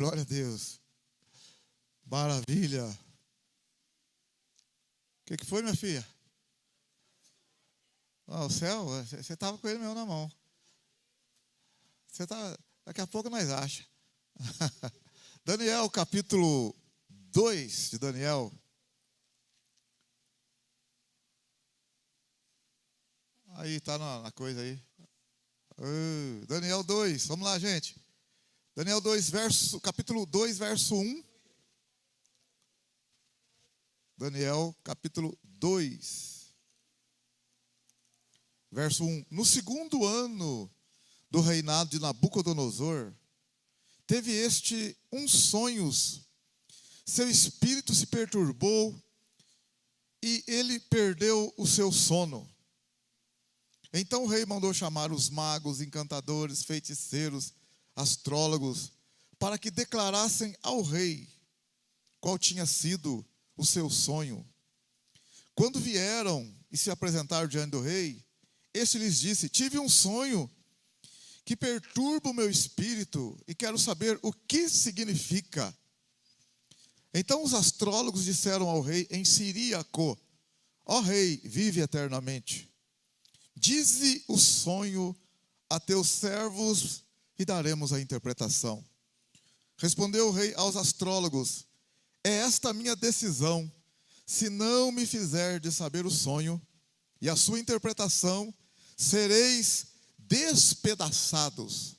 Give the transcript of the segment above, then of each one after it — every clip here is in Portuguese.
Glória a Deus. Maravilha. O que foi, minha filha? O céu, você estava com ele mesmo na mão. Você tá, daqui a pouco nós acha. Daniel, capítulo 2 de Daniel. Aí, tá na coisa aí. Daniel 2, vamos lá, gente. Daniel 2, capítulo 2, verso 1. Daniel, capítulo 2, verso 1. No segundo ano do reinado de Nabucodonosor, teve este uns sonhos, seu espírito se perturbou e ele perdeu o seu sono. Então o rei mandou chamar os magos, encantadores, feiticeiros, astrólogos, para que declarassem ao rei qual tinha sido o seu sonho. Quando vieram e se apresentaram diante do rei, este lhes disse: tive um sonho que perturba o meu espírito e quero saber o que significa. Então os astrólogos disseram ao rei em siríaco: ó rei, vive eternamente. Dize o sonho a teus servos e daremos a interpretação. Respondeu o rei aos astrólogos: é esta a minha decisão, se não me fizerdes saber o sonho e a sua interpretação, sereis despedaçados,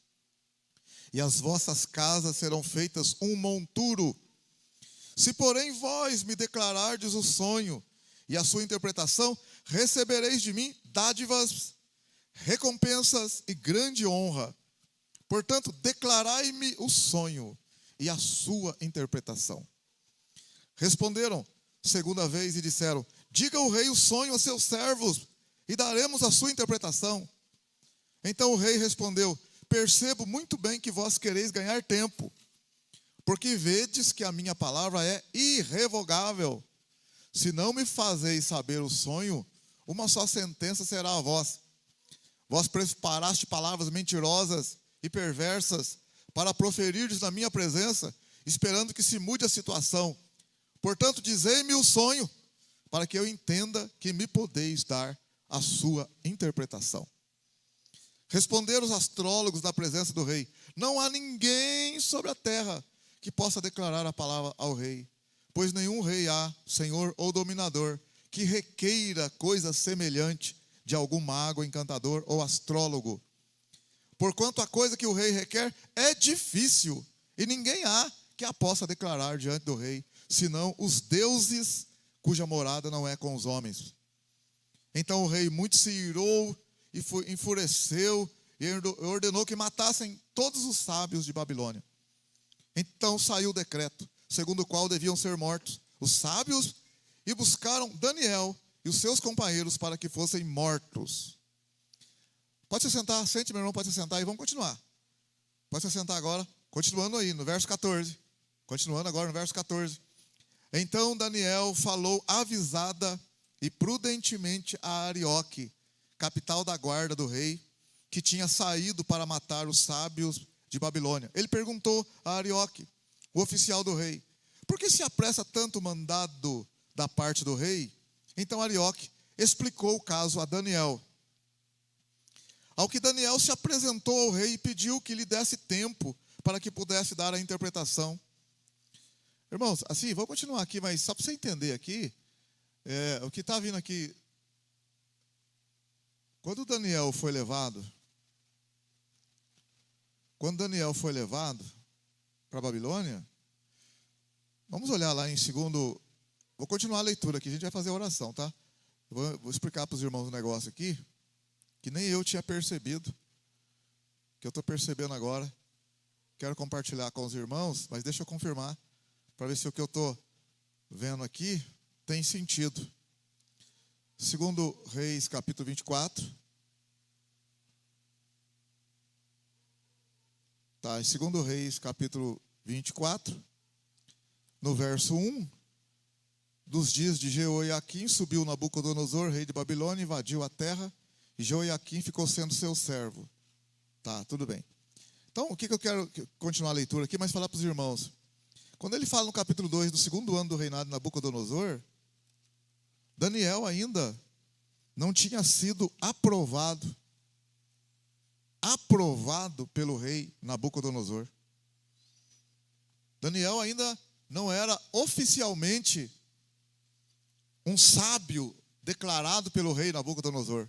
e as vossas casas serão feitas um monturo. Se, porém, vós me declarardes o sonho e a sua interpretação, recebereis de mim dádivas, recompensas e grande honra. Portanto, declarai-me o sonho e a sua interpretação. Responderam segunda vez e disseram: diga o rei o sonho a seus servos e daremos a sua interpretação. Então o rei respondeu: percebo muito bem que vós quereis ganhar tempo, porque vedes que a minha palavra é irrevogável. Se não me fazeis saber o sonho, uma só sentença será a vós. Vós preparaste palavras mentirosas e perversas para proferirdes na minha presença, esperando que se mude a situação. Portanto, dizei-me o sonho, para que eu entenda que me podeis dar a sua interpretação. Responderam os astrólogos na presença do rei: não há ninguém sobre a terra que possa declarar a palavra ao rei, pois nenhum rei há, senhor ou dominador, que requeira coisa semelhante de algum mago, encantador ou astrólogo. Porquanto a coisa que o rei requer é difícil, e ninguém há que a possa declarar diante do rei, senão os deuses cuja morada não é com os homens. Então o rei muito se irou e enfureceu e ordenou que matassem todos os sábios de Babilônia. Então saiu o decreto, segundo o qual deviam ser mortos os sábios, e buscaram Daniel e os seus companheiros para que fossem mortos. Pode se sentar, sente, meu irmão, pode se sentar e vamos continuar. Pode se sentar agora, continuando aí no verso 14. Continuando agora no verso 14. Então Daniel falou avisada e prudentemente a Arioque, capital da guarda do rei, que tinha saído para matar os sábios de Babilônia. Ele perguntou a Arioque, o oficial do rei: por que se apressa tanto o mandado da parte do rei? Então Arioque explicou o caso a Daniel. Ao que Daniel se apresentou ao rei e pediu que lhe desse tempo para que pudesse dar a interpretação. Irmãos, assim, vou continuar aqui, mas só para você entender aqui, o que está vindo aqui. Quando Daniel foi levado para a Babilônia, vamos olhar lá em segundo. Vou continuar a leitura aqui, a gente vai fazer a oração, tá? Vou explicar para os irmãos um negócio aqui, que nem eu tinha percebido, que eu estou percebendo agora. Quero compartilhar com os irmãos, mas deixa eu confirmar, para ver se o que eu estou vendo aqui tem sentido. Segundo Reis, capítulo 24. Tá, em segundo Reis, capítulo 24, no verso 1. Dos dias de Jeoiaquim, subiu Nabucodonosor, rei de Babilônia, invadiu a terra, e Jeoiaquim ficou sendo seu servo. Tá, tudo bem. Então, o que eu quero continuar a leitura aqui, mas falar para os irmãos. Quando ele fala no capítulo 2 do segundo ano do reinado de Nabucodonosor, Daniel ainda não tinha sido aprovado pelo rei Nabucodonosor. Daniel ainda não era oficialmente um sábio declarado pelo rei Nabucodonosor.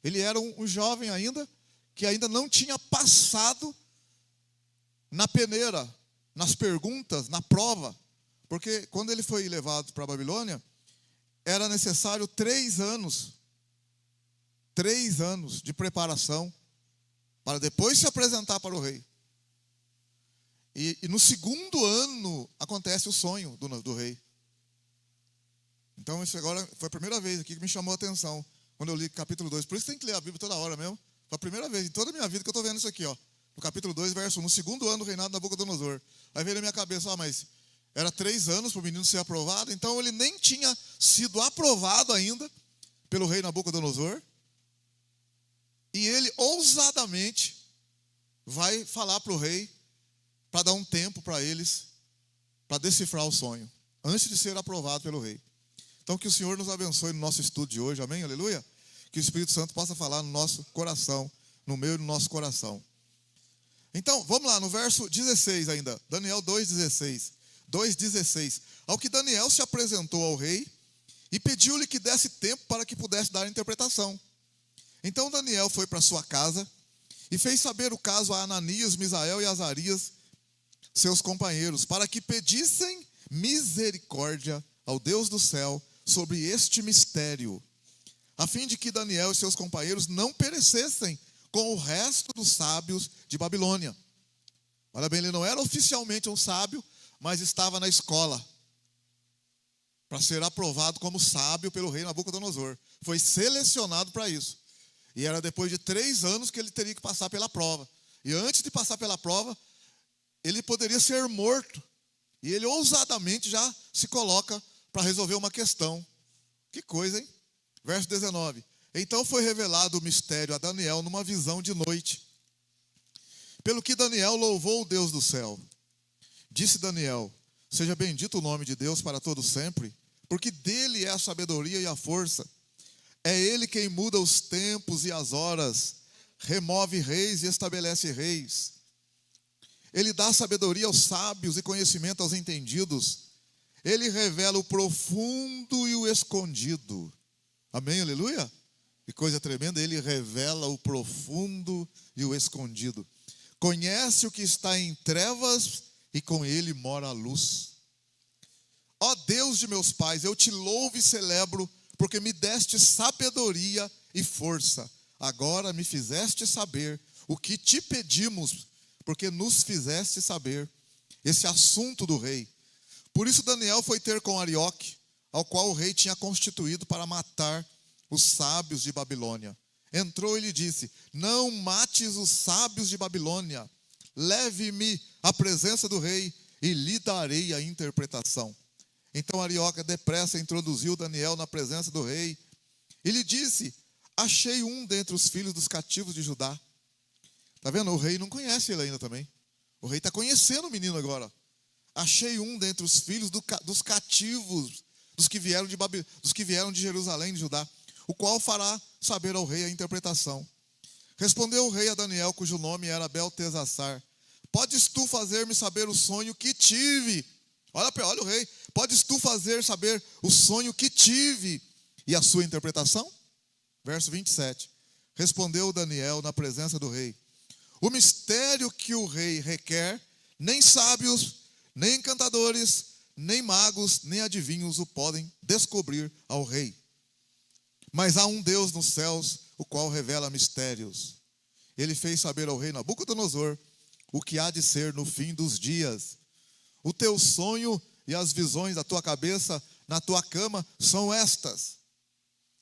Ele era um jovem ainda, que ainda não tinha passado na peneira, nas perguntas, na prova. Porque quando ele foi levado para a Babilônia, era necessário 3 anos de preparação para depois se apresentar para o rei. E no segundo ano acontece o sonho do rei. Então isso agora foi a primeira vez aqui que me chamou a atenção, quando eu li capítulo 2. Por isso tem que ler a Bíblia toda hora mesmo. Foi a primeira vez em toda a minha vida que eu estou vendo isso aqui, ó. No capítulo 2, verso 1, no segundo ano do reinado de Nabucodonosor. Aí veio na minha cabeça, mas era 3 anos para o menino ser aprovado, então ele nem tinha sido aprovado ainda pelo rei Nabucodonosor. E ele ousadamente vai falar para o rei, para dar um tempo para eles, para decifrar o sonho, antes de ser aprovado pelo rei. Então que o Senhor nos abençoe no nosso estudo de hoje, amém? Aleluia? Que o Espírito Santo possa falar no nosso coração, no meio do nosso coração. Então, vamos lá, no verso 16 ainda, Daniel 2,16. 2,16. Ao que Daniel se apresentou ao rei e pediu-lhe que desse tempo para que pudesse dar a interpretação. Então Daniel foi para sua casa e fez saber o caso a Ananias, Misael e Azarias, seus companheiros, para que pedissem misericórdia ao Deus do céu sobre este mistério, a fim de que Daniel e seus companheiros não perecessem com o resto dos sábios de Babilônia. Olha bem, ele não era oficialmente um sábio, mas estava na escola para ser aprovado como sábio pelo rei Nabucodonosor. Foi selecionado para isso. E era depois de 3 anos que ele teria que passar pela prova. E antes de passar pela prova, ele poderia ser morto. E ele ousadamente já se coloca para resolver uma questão. Que coisa, hein? Verso 19. Então foi revelado o mistério a Daniel numa visão de noite. Pelo que Daniel louvou o Deus do céu. Disse Daniel: seja bendito o nome de Deus para todo sempre, porque dele é a sabedoria e a força. É ele quem muda os tempos e as horas, remove reis e estabelece reis. Ele dá sabedoria aos sábios e conhecimento aos entendidos. Ele revela o profundo e o escondido. Amém, aleluia? Que coisa tremenda, ele revela o profundo e o escondido. Conhece o que está em trevas e com ele mora a luz. Ó Deus de meus pais, eu te louvo e celebro, porque me deste sabedoria e força. Agora me fizeste saber o que te pedimos, porque nos fizeste saber esse assunto do rei. Por isso Daniel foi ter com Arioque, ao qual o rei tinha constituído para matar os sábios de Babilônia. Entrou e lhe disse: não mates os sábios de Babilônia, leve-me à presença do rei e lhe darei a interpretação. Então Arioque depressa introduziu Daniel na presença do rei e lhe disse: achei um dentre os filhos dos cativos de Judá. Está vendo? O rei não conhece ele ainda também. O rei está conhecendo o menino agora. Achei um dentre os filhos dos cativos, dos que vieram de Jerusalém, de Judá, o qual fará saber ao rei a interpretação. Respondeu o rei a Daniel, cujo nome era Beltesassar: podes tu fazer-me saber o sonho que tive? Olha o rei. Podes tu fazer saber o sonho que tive e a sua interpretação? Verso 27. Respondeu Daniel na presença do rei: o mistério que o rei requer, nem sábios, nem encantadores, nem magos, nem adivinhos o podem descobrir ao rei. Mas há um Deus nos céus, o qual revela mistérios. Ele fez saber ao rei Nabucodonosor o que há de ser no fim dos dias. O teu sonho e as visões da tua cabeça na tua cama são estas.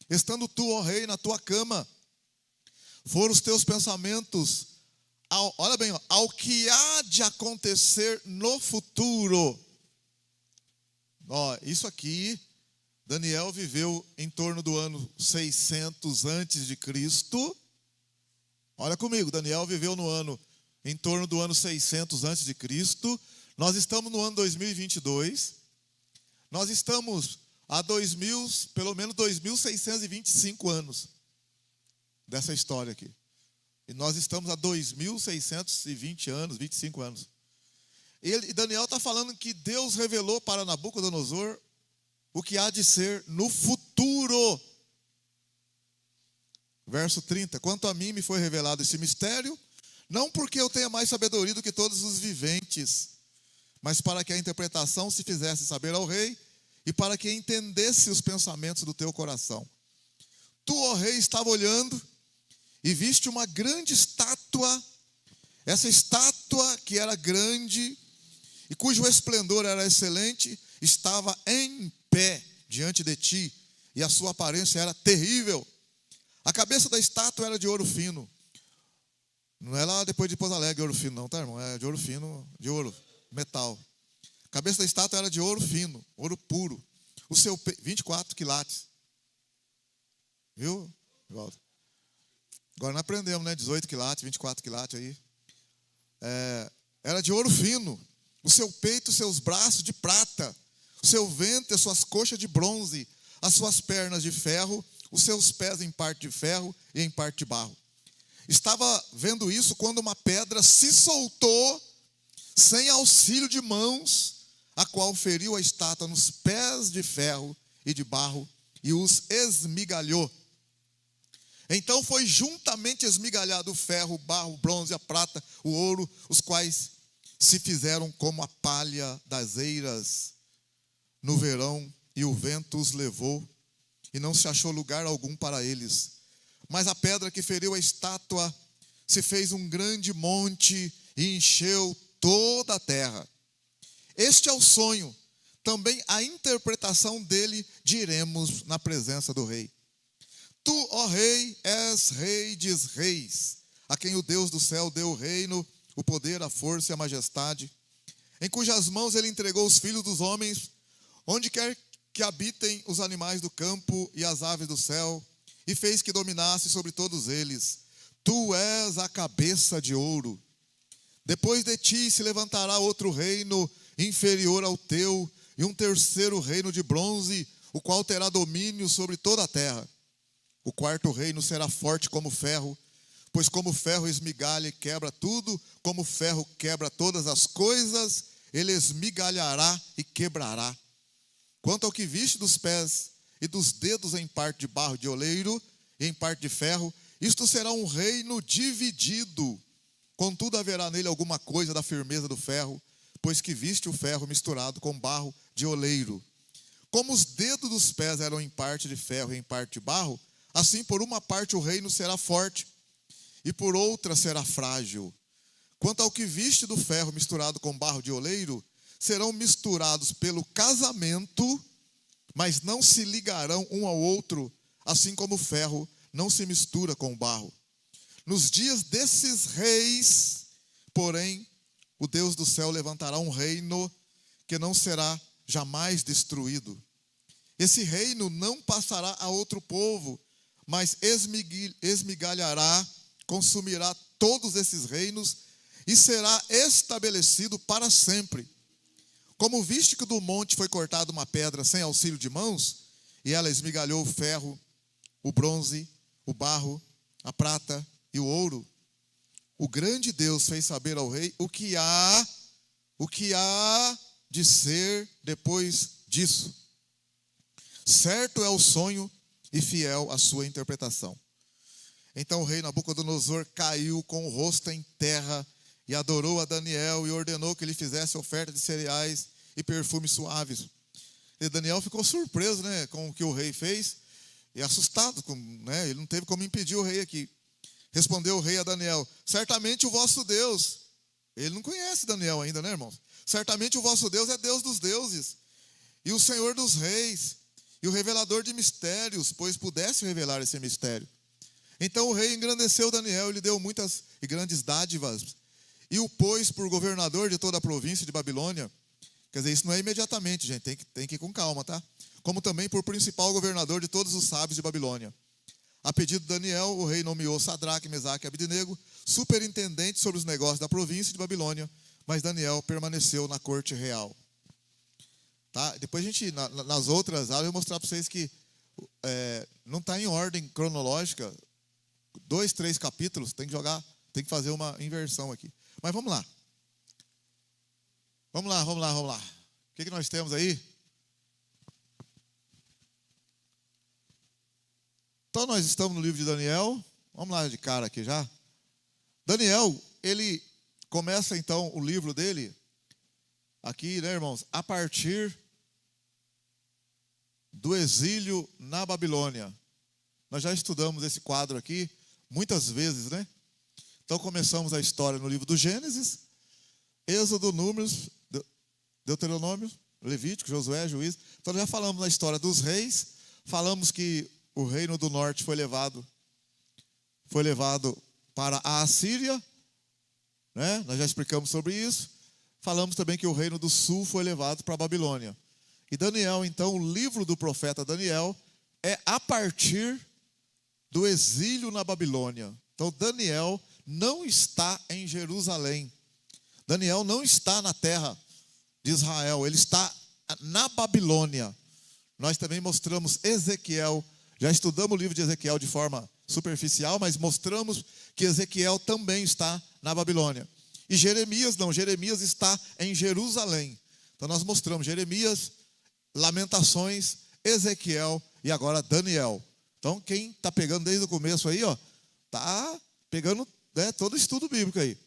Estando tu, ó rei, na tua cama, foram os teus pensamentos, olha bem, ao que há de acontecer no futuro. Isso aqui, Daniel viveu em torno do ano 600 antes de Cristo. Olha comigo, Daniel viveu no ano em torno do ano 600 antes de Cristo. Nós estamos no ano 2022. Nós estamos há pelo menos 2.625 anos dessa história aqui. E nós estamos há 2.620 anos, 25 anos. E Daniel está falando que Deus revelou para Nabucodonosor o que há de ser no futuro. Verso 30. Quanto a mim me foi revelado esse mistério, não porque eu tenha mais sabedoria do que todos os viventes, mas para que a interpretação se fizesse saber ao rei e para que entendesse os pensamentos do teu coração. Tu, ó rei, estava olhando e viste uma grande estátua. Essa estátua que era grande e cujo esplendor era excelente, estava em pé diante de ti, e a sua aparência era terrível. A cabeça da estátua era de ouro fino. Não é lá depois de Pouso Alegre, ouro fino não, tá, irmão? É de ouro fino, de ouro, metal. A cabeça da estátua era de ouro fino, ouro puro. O seu 24 quilates. Viu, Walter? Agora não aprendemos, né? 18 quilates, 24 quilates aí. Era de ouro fino. O seu peito, os seus braços de prata. O seu ventre, as suas coxas de bronze. As suas pernas de ferro. Os seus pés em parte de ferro e em parte de barro. Estava vendo isso quando uma pedra se soltou, sem auxílio de mãos, a qual feriu a estátua nos pés de ferro e de barro e os esmigalhou. Então foi juntamente esmigalhado o ferro, o barro, o bronze, a prata, o ouro, os quais se fizeram como a palha das eiras no verão, e o vento os levou, e não se achou lugar algum para eles. Mas a pedra que feriu a estátua se fez um grande monte e encheu toda a terra. Este é o sonho, também a interpretação dele diremos na presença do rei. Tu, ó rei, és rei de reis, a quem o Deus do céu deu o reino, o poder, a força e a majestade, em cujas mãos ele entregou os filhos dos homens, onde quer que habitem os animais do campo e as aves do céu, e fez que dominasse sobre todos eles. Tu és a cabeça de ouro. Depois de ti se levantará outro reino inferior ao teu, e um terceiro reino de bronze, o qual terá domínio sobre toda a terra. O quarto reino será forte como ferro, pois como o ferro esmigalha e quebra tudo, como o ferro quebra todas as coisas, ele esmigalhará e quebrará. Quanto ao que viste dos pés e dos dedos em parte de barro de oleiro e em parte de ferro, isto será um reino dividido. Contudo haverá nele alguma coisa da firmeza do ferro, pois que viste o ferro misturado com barro de oleiro. Como os dedos dos pés eram em parte de ferro e em parte de barro, assim por uma parte o reino será forte, e por outra será frágil. Quanto ao que viste do ferro misturado com barro de oleiro, serão misturados pelo casamento, mas não se ligarão um ao outro, assim como o ferro não se mistura com o barro. Nos dias desses reis, porém, o Deus do céu levantará um reino que não será jamais destruído. Esse reino não passará a outro povo, mas esmigalhará, consumirá todos esses reinos e será estabelecido para sempre. Como viste que do monte foi cortada uma pedra sem auxílio de mãos, e ela esmigalhou o ferro, o bronze, o barro, a prata e o ouro, o grande Deus fez saber ao rei o que há de ser depois disso. Certo é o sonho e fiel a sua interpretação. Então o rei Nabucodonosor caiu com o rosto em terra e adorou a Daniel e ordenou que ele fizesse oferta de cereais e perfumes suaves. E Daniel ficou surpreso, né, com o que o rei fez e assustado, né, ele não teve como impedir o rei aqui. Respondeu o rei a Daniel: certamente o vosso Deus, ele não conhece Daniel ainda, né, irmãos? Certamente o vosso Deus é Deus dos deuses e o Senhor dos reis e o revelador de mistérios, pois pudesse revelar esse mistério. Então o rei engrandeceu Daniel e lhe deu muitas e grandes dádivas e o pôs por governador de toda a província de Babilônia. Quer dizer, isso não é imediatamente, gente, tem que ir com calma, tá? Como também por principal governador de todos os sábios de Babilônia. A pedido de Daniel, o rei nomeou Sadraque, Mesaque e Abednego superintendentes sobre os negócios da província de Babilônia, mas Daniel permaneceu na corte real. Tá? Depois a gente, nas outras aulas, eu vou mostrar para vocês que não está em ordem cronológica. 2, 3 capítulos, tem que fazer uma inversão aqui. Mas vamos lá. Vamos lá. O que nós temos aí? Então nós estamos no livro de Daniel. Vamos lá de cara aqui já. Daniel, ele começa então o livro dele aqui, né, irmãos? A partir do exílio na Babilônia. Nós já estudamos esse quadro aqui muitas vezes, né? Então começamos a história no livro do Gênesis, Êxodo, Números, Deuteronômio, Levítico, Josué, Juízes. Então já falamos na história dos reis, falamos que o reino do norte foi levado para a Assíria, né? Nós já explicamos sobre isso. Falamos também que o reino do sul foi levado para a Babilônia. E Daniel, então, o livro do profeta Daniel é a partir do exílio na Babilônia. Então Daniel não está em Jerusalém. Daniel não está na terra de Israel, ele está na Babilônia. Nós também mostramos Ezequiel, já estudamos o livro de Ezequiel de forma superficial, mas mostramos que Ezequiel também está na Babilônia. E Jeremias não, Jeremias está em Jerusalém. Então nós mostramos Jeremias, Lamentações, Ezequiel e agora Daniel. Então quem está pegando desde o começo aí, está pegando, né, todo o estudo bíblico aí.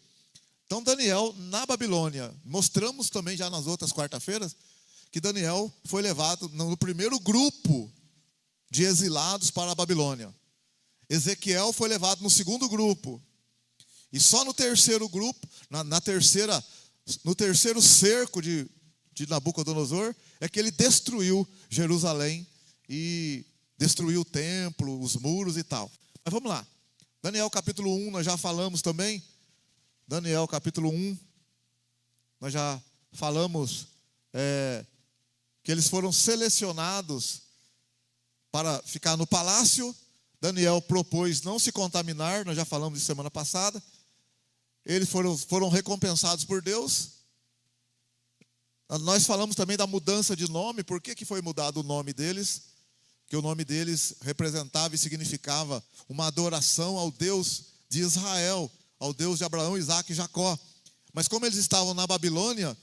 Então Daniel na Babilônia, mostramos também já nas outras quarta-feiras, que Daniel foi levado no primeiro grupo de exilados para a Babilônia. Ezequiel foi levado no segundo grupo. E só no terceiro grupo, no terceiro cerco de Nabucodonosor, é que ele destruiu Jerusalém e destruiu o templo, os muros e tal. Mas vamos lá. Daniel capítulo 1, nós já falamos também. Daniel capítulo 1, nós já falamos que eles foram selecionados para ficar no palácio. Daniel propôs não se contaminar, nós já falamos isso semana passada. Eles foram recompensados por Deus. Nós falamos também da mudança de nome. Por que foi mudado o nome deles? Que o nome deles representava e significava uma adoração ao Deus de Israel, ao Deus de Abraão, Isaque e Jacó. Mas como eles estavam na Babilônia,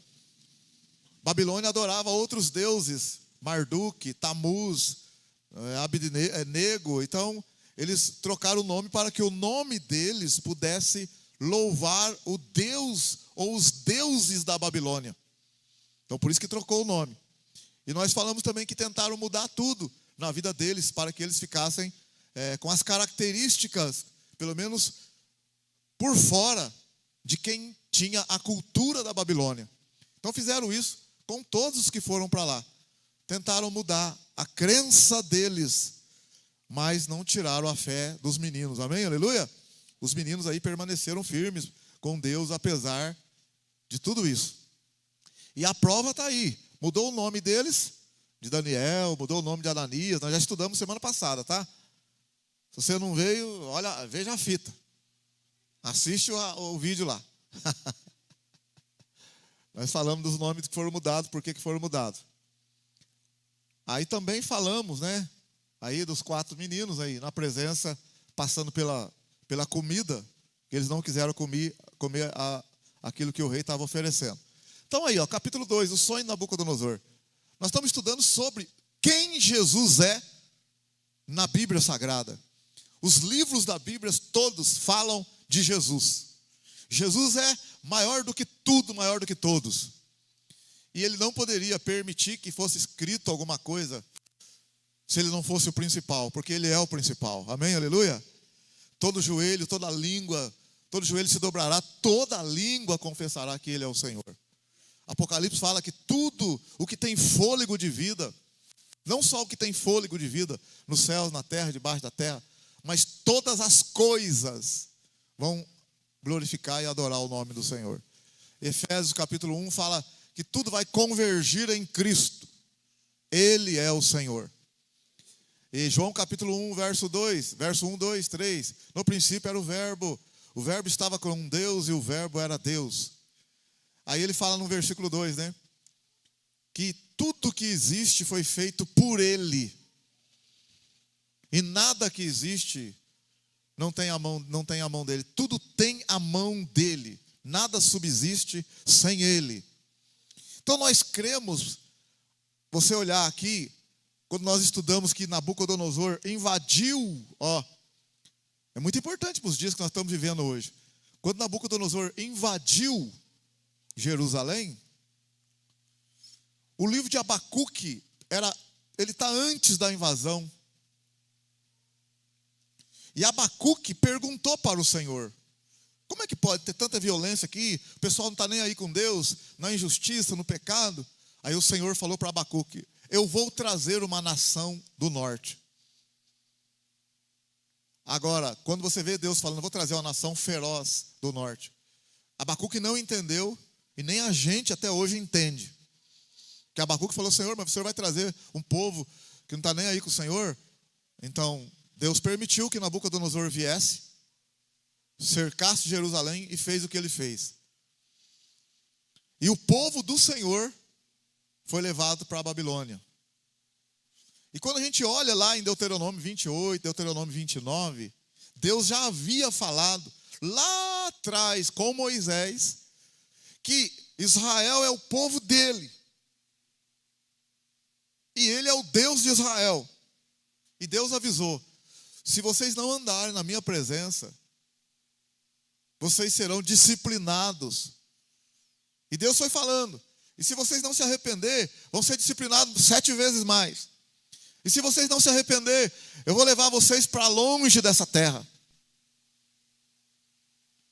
Babilônia adorava outros deuses, Marduk, Tamuz, Abednego. Então eles trocaram o nome para que o nome deles pudesse louvar o Deus ou os deuses da Babilônia. Então por isso que trocou o nome. E nós falamos também que tentaram mudar tudo na vida deles para que eles ficassem com as características, pelo menos por fora, de quem tinha a cultura da Babilônia. Então fizeram isso com todos os que foram para lá. Tentaram mudar a crença deles, mas não tiraram a fé dos meninos. Amém? Aleluia? Os meninos aí permaneceram firmes com Deus, apesar de tudo isso. E a prova está aí. Mudou o nome deles, de Daniel, mudou o nome de Ananias. Nós já estudamos semana passada, tá? Se você não veio, olha, veja a fita. Assiste o vídeo lá. Nós falamos dos nomes que foram mudados, por que foram mudados. Aí também falamos, né? Aí dos 4 meninos aí, na presença, passando pela comida, que eles não quiseram comer aquilo que o rei estava oferecendo. Então aí, capítulo 2, o sonho de Nabucodonosor. Nós estamos estudando sobre quem Jesus é na Bíblia Sagrada. Os livros da Bíblia todos falam de Jesus. Jesus é maior do que tudo, maior do que todos. E ele não poderia permitir que fosse escrito alguma coisa se ele não fosse o principal, porque ele é o principal. Amém? Aleluia? Todo joelho, toda língua, todo joelho se dobrará, toda língua confessará que ele é o Senhor. Apocalipse fala que tudo o que tem fôlego de vida, não só o que tem fôlego de vida nos céus, na terra, debaixo da terra, mas todas as coisas vão glorificar e adorar o nome do Senhor. Efésios capítulo 1 fala que tudo vai convergir em Cristo. Ele é o Senhor. E João capítulo 1, verso 1, 2, 3. No princípio era o verbo estava com Deus e o verbo era Deus. Aí ele fala no versículo 2, né? Que tudo que existe foi feito por ele. E nada que existe não tem a mão dele. Tudo tem a mão dele. Nada subsiste sem ele. Então nós cremos, você olhar aqui, quando nós estudamos que Nabucodonosor invadiu, é muito importante para os dias que nós estamos vivendo hoje. Quando Nabucodonosor invadiu Jerusalém, o livro de Abacuque, ele está antes da invasão. E Abacuque perguntou para o Senhor: como é que pode ter tanta violência aqui? O pessoal não está nem aí com Deus, na injustiça, no pecado. Aí o Senhor falou para Abacuque: eu vou trazer uma nação do norte. Agora, quando você vê Deus falando, eu vou trazer uma nação feroz do norte, Abacuque não entendeu, e nem a gente até hoje entende. Que Abacuque falou: Senhor, mas o Senhor vai trazer um povo que não está nem aí com o Senhor? Então, Deus permitiu que Nabucodonosor viesse, cercasse Jerusalém e fez o que ele fez. E o povo do Senhor foi levado para a Babilônia. E quando a gente olha lá em Deuteronômio 28, Deuteronômio 29, Deus já havia falado lá atrás com Moisés que Israel é o povo dele. E ele é o Deus de Israel. E Deus avisou: se vocês não andarem na minha presença, vocês serão disciplinados. E Deus foi falando: e se vocês não se arrepender, vão ser disciplinados 7 vezes mais. E se vocês não se arrepender, eu vou levar vocês para longe dessa terra.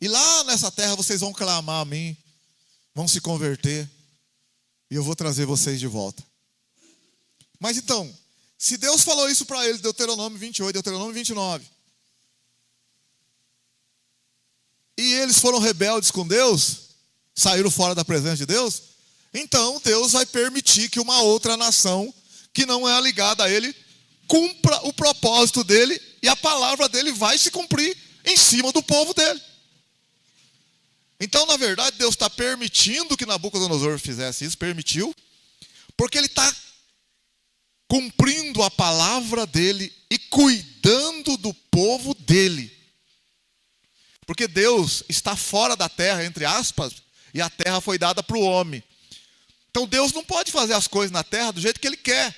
E lá nessa terra vocês vão clamar a mim, vão se converter, e eu vou trazer vocês de volta. Mas então, se Deus falou isso para eles, Deuteronômio 28, Deuteronômio 29, e eles foram rebeldes com Deus, saíram fora da presença de Deus, então Deus vai permitir que uma outra nação, que não é ligada a ele, cumpra o propósito dele, e a palavra dele vai se cumprir em cima do povo dele. Então, na verdade, Deus está permitindo que Nabucodonosor fizesse isso, permitiu, porque ele está cumprindo a palavra dele e cuidando do povo dele. Porque Deus está fora da terra, entre aspas, e a terra foi dada para o homem. Então Deus não pode fazer as coisas na terra do jeito que ele quer.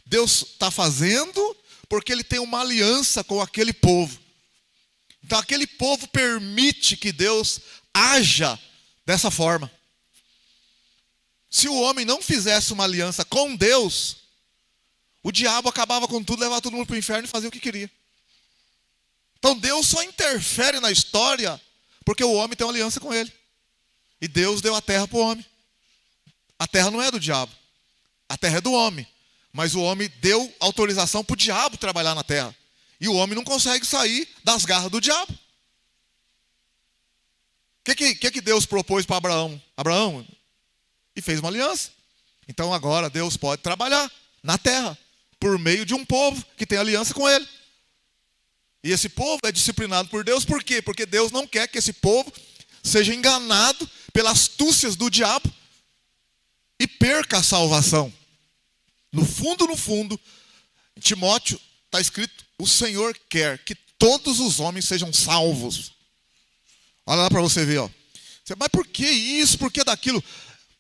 Deus está fazendo porque ele tem uma aliança com aquele povo. Então aquele povo permite que Deus haja dessa forma. Se o homem não fizesse uma aliança com Deus, o diabo acabava com tudo, levava todo mundo para o inferno e fazia o que queria. Então Deus só interfere na história porque o homem tem uma aliança com ele. E Deus deu a terra para o homem. A terra não é do diabo, a terra é do homem. Mas o homem deu autorização para o diabo trabalhar na terra. E o homem não consegue sair das garras do diabo. O que Deus propôs para Abraão? Abraão, e fez uma aliança. Então agora Deus pode trabalhar na terra, por meio de um povo que tem aliança com ele. E esse povo é disciplinado por Deus, por quê? Porque Deus não quer que esse povo seja enganado pelas astúcias do diabo e perca a salvação. No fundo, em Timóteo está escrito: o Senhor quer que todos os homens sejam salvos. Olha lá para você ver, ó. Mas por que isso? Por que daquilo?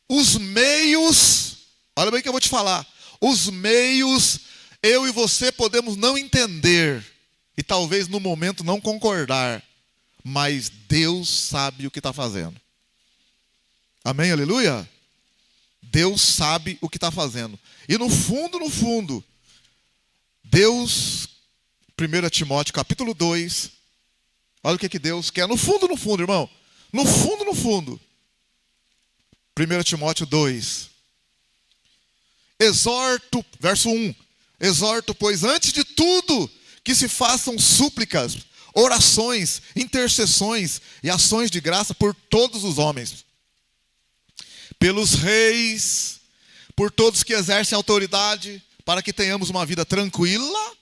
Os meios, olha bem que eu vou te falar. Os meios, eu e você podemos não entender. E talvez no momento não concordar. Mas Deus sabe o que está fazendo. Amém, aleluia? Deus sabe o que está fazendo. E no fundo, Deus, 1 Timóteo capítulo 2, olha o que Deus quer. No fundo, irmão. No fundo. 1 Timóteo 2. Exorto, verso 1. Exorto, pois, antes de tudo, que se façam súplicas, orações, intercessões e ações de graça por todos os homens, pelos reis, por todos que exercem autoridade, para que tenhamos uma vida tranquila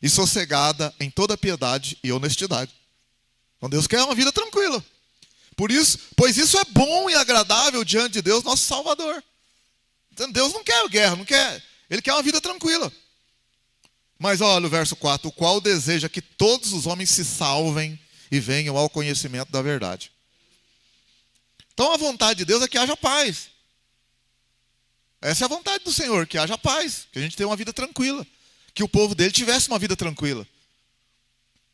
e sossegada em toda piedade e honestidade. Então Deus quer uma vida tranquila. Pois isso é bom e agradável diante de Deus, nosso Salvador. Então, Deus não quer guerra, não quer. Ele quer uma vida tranquila. Mas olha o verso 4. O qual deseja que todos os homens se salvem e venham ao conhecimento da verdade. Então a vontade de Deus é que haja paz. Essa é a vontade do Senhor, que haja paz, que a gente tenha uma vida tranquila, que o povo dele tivesse uma vida tranquila.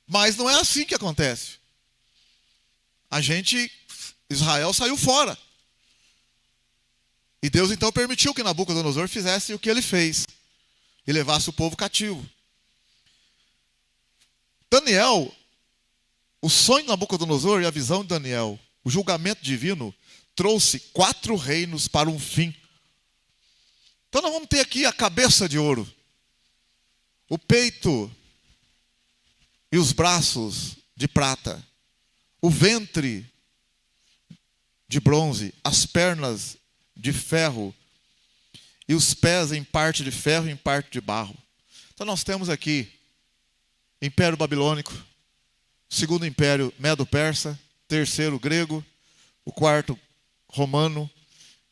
Mas não é assim que acontece. Israel saiu fora. E Deus então permitiu que Nabucodonosor fizesse o que ele fez e levasse o povo cativo. Daniel, o sonho de Nabucodonosor e a visão de Daniel, o julgamento divino, trouxe 4 reinos para um fim. Então nós vamos ter aqui a cabeça de ouro, o peito e os braços de prata, o ventre de bronze, as pernas de ferro e os pés em parte de ferro e em parte de barro. Então nós temos aqui Império Babilônico, segundo Império Medo-Persa, terceiro grego, o quarto romano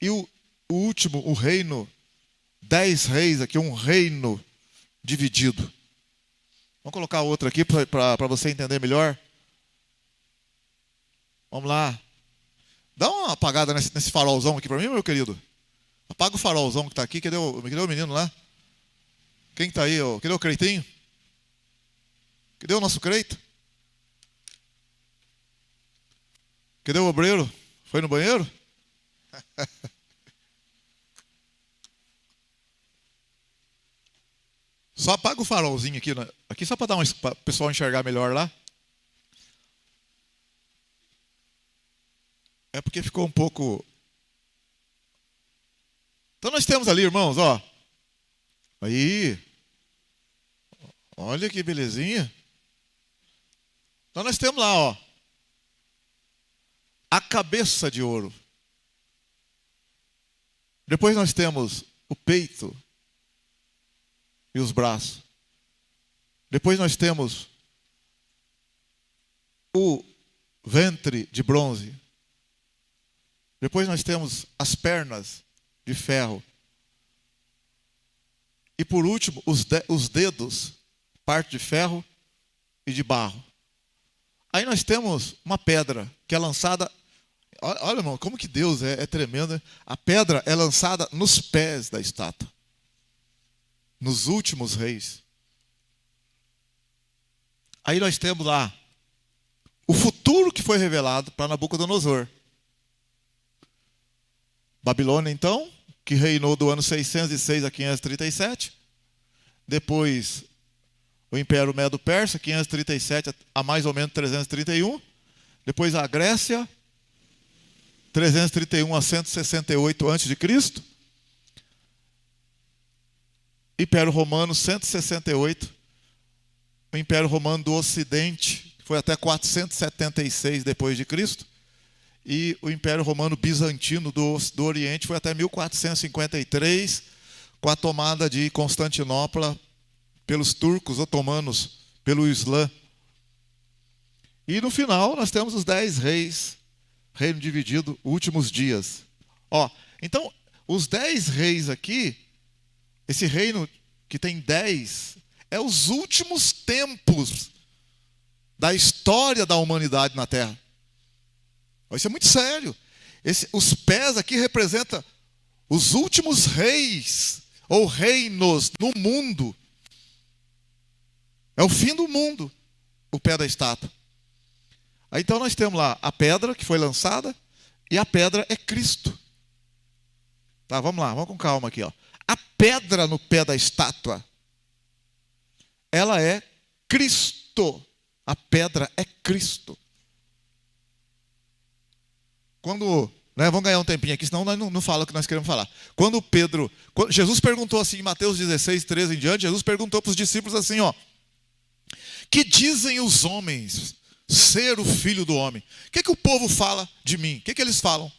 e o último, o reino, 10 reis aqui, um reino dividido. Vamos colocar outro aqui para você entender melhor. Vamos lá. Dá uma apagada nesse farolzão aqui para mim, meu querido. Apaga o farolzão que está aqui. Cadê o menino lá? Quem está aí? Cadê o Creitinho? Cadê o nosso Creito? Cadê o obreiro? Foi no banheiro? Só apaga o farolzinho aqui, né? Aqui só para o pessoal enxergar melhor lá. É porque ficou um pouco... Então nós temos ali, irmãos, ó. Aí. Olha que belezinha. Então nós temos lá, ó. A cabeça de ouro. Depois nós temos o peito e os braços. Depois nós temos o ventre de bronze. Depois nós temos as pernas de ferro. E por último, os dedos, parte de ferro e de barro. Aí nós temos uma pedra que é lançada... Olha, irmão, como que Deus é tremendo. Né? A pedra é lançada nos pés da estátua. Nos últimos reis. Aí nós temos lá o futuro que foi revelado para Nabucodonosor. Babilônia, então, que reinou do ano 606 a 537. Depois, o Império Medo-Persa, 537 a mais ou menos 331. Depois, a Grécia, 331 a 168 a.C. Império Romano, 168. O Império Romano do Ocidente, que foi até 476 depois de Cristo. E o Império Romano Bizantino do Oriente foi até 1453, com a tomada de Constantinopla pelos turcos otomanos, pelo Islã. E no final nós temos os 10 reis, reino dividido, últimos dias. Ó, então, os 10 reis aqui, esse reino que tem 10, é os últimos tempos da história da humanidade na Terra. Isso é muito sério. Os pés aqui representam os últimos reis ou reinos no mundo. É o fim do mundo, o pé da estátua. Aí, então nós temos lá a pedra que foi lançada e a pedra é Cristo. Tá, vamos lá, vamos com calma aqui, ó. A pedra no pé da estátua, ela é Cristo. A pedra é Cristo. Quando, né, vamos ganhar um tempinho aqui, senão nós não falamos o que nós queremos falar. Quando Jesus perguntou assim, em Mateus 16, 13 em diante, Jesus perguntou para os discípulos assim, ó. Que dizem os homens ser o filho do homem? O que o povo fala de mim? O que eles falam?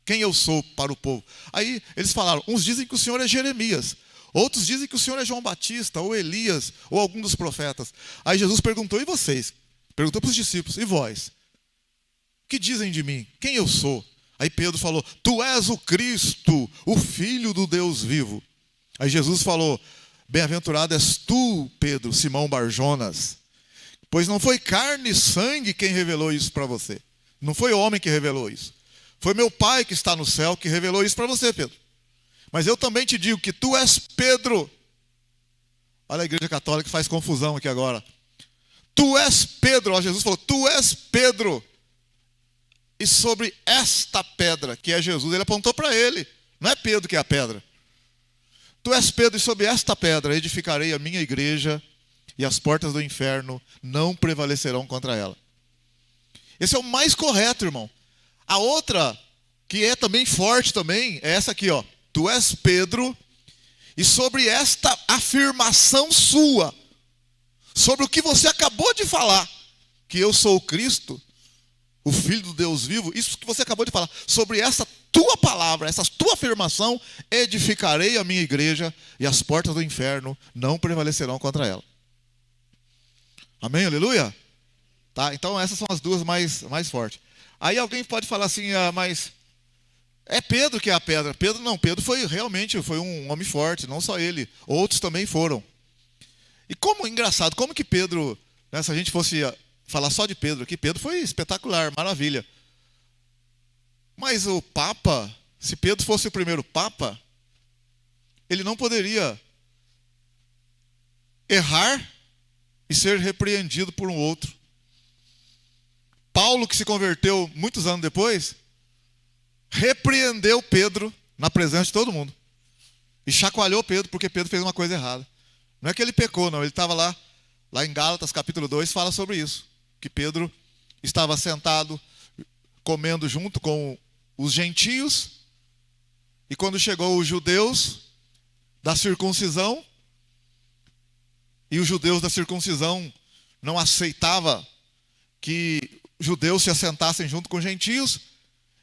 Quem eu sou para o povo? Aí eles falaram, uns dizem que o Senhor é Jeremias, Outros dizem que o Senhor é João Batista, ou Elias, ou algum dos profetas. Aí Jesus perguntou, e vocês? Perguntou para os discípulos, e vós? O que dizem de mim? Quem eu sou? Aí Pedro falou, tu és o Cristo, o Filho do Deus vivo. Aí Jesus falou, bem-aventurado és tu, Pedro, Simão Barjonas, pois não foi carne e sangue quem revelou isso para você. Não foi homem que revelou isso. Foi meu Pai que está no céu que revelou isso para você, Pedro. Mas eu também te digo que tu és Pedro. Olha a igreja católica que faz confusão aqui agora. Tu és Pedro, ó, Jesus falou, tu és Pedro. E sobre esta pedra, que é Jesus, ele apontou para ele. Não é Pedro que é a pedra. Tu és Pedro, e sobre esta pedra edificarei a minha igreja, e as portas do inferno não prevalecerão contra ela. Esse é o mais correto, irmão. A outra, que é também forte também, é essa aqui, ó. Tu és Pedro, e sobre esta afirmação sua, sobre o que você acabou de falar, que eu sou o Cristo, o Filho do Deus vivo, isso que você acabou de falar, sobre essa tua palavra, essa tua afirmação, edificarei a minha igreja, e as portas do inferno não prevalecerão contra ela. Amém? Aleluia? Tá? Então essas são as duas mais fortes. Aí alguém pode falar assim, mas é Pedro que é a pedra. Pedro não, Pedro realmente foi um homem forte, não só ele, outros também foram. E como, engraçado, como que Pedro, né, se a gente fosse falar só de Pedro aqui, Pedro foi espetacular, maravilha. Mas o Papa, se Pedro fosse o primeiro Papa, ele não poderia errar e ser repreendido por um outro. Paulo, que se converteu muitos anos depois, repreendeu Pedro na presença de todo mundo. E chacoalhou Pedro porque Pedro fez uma coisa errada. Não é que ele pecou, não. Ele estava lá em Gálatas, capítulo 2, fala sobre isso. Que Pedro estava sentado, comendo junto com os gentios. E quando chegou os judeus da circuncisão, e os judeus da circuncisão não aceitavam que judeus se assentassem junto com gentios,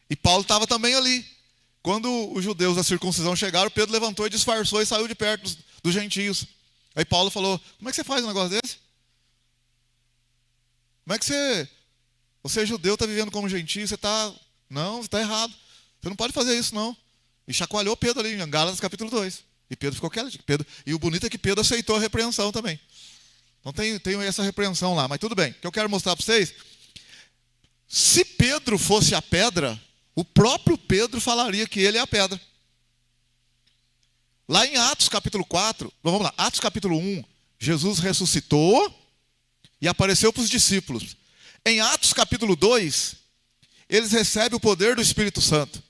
e Paulo estava também ali. Quando os judeus da circuncisão chegaram, Pedro levantou e disfarçou e saiu de perto dos gentios. Aí Paulo falou, como é que você faz um negócio desse? Como é que você é judeu, está vivendo como gentio, não, você está errado. Você não pode fazer isso, não. E chacoalhou Pedro ali em Gálatas capítulo 2. E Pedro ficou quieto. E o bonito é que Pedro aceitou a repreensão também. Então tem essa repreensão lá, mas tudo bem. O que eu quero mostrar para vocês, se Pedro fosse a pedra, o próprio Pedro falaria que ele é a pedra. Lá em Atos capítulo 4, vamos lá, Atos capítulo 1, Jesus ressuscitou e apareceu para os discípulos. Em Atos capítulo 2, eles recebem o poder do Espírito Santo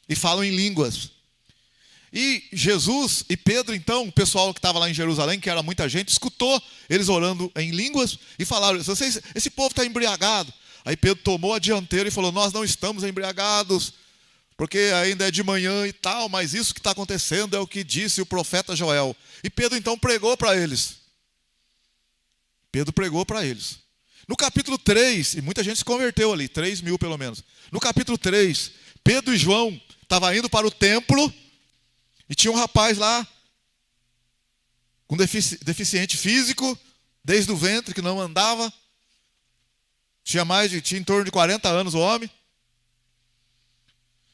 e falam em línguas. E Jesus e Pedro, então, o pessoal que estava lá em Jerusalém, que era muita gente, escutou eles orando em línguas e falaram, esse povo está embriagado. Aí Pedro tomou a dianteira e falou, nós não estamos embriagados, porque ainda é de manhã e tal, mas isso que está acontecendo é o que disse o profeta Joel. E Pedro então pregou para eles. Pedro pregou para eles. No capítulo 3, e muita gente se converteu ali, 3.000 pelo menos. No capítulo 3, Pedro e João estavam indo para o templo, e tinha um rapaz lá, com deficiente físico, desde o ventre, que não andava. Tinha em torno de 40 anos o homem.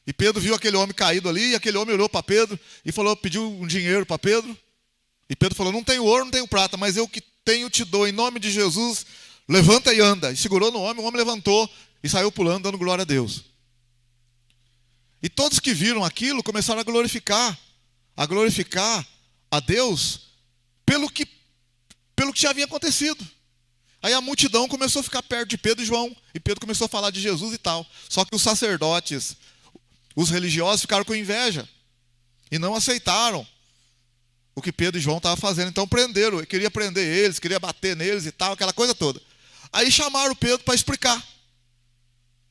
E Pedro viu aquele homem caído ali, e aquele homem olhou para Pedro e pediu um dinheiro para Pedro. E Pedro falou, não tenho ouro, não tenho prata, mas eu que tenho te dou, em nome de Jesus, levanta e anda. E segurou no homem, o homem levantou e saiu pulando, dando glória a Deus. E todos que viram aquilo começaram a glorificar a Deus pelo que já havia acontecido. Aí a multidão começou a ficar perto de Pedro e João, e Pedro começou a falar de Jesus e tal. Só que os sacerdotes, os religiosos ficaram com inveja e não aceitaram o que Pedro e João estavam fazendo. Então prenderam, queria prender eles, queria bater neles e tal, aquela coisa toda. Aí chamaram Pedro para explicar.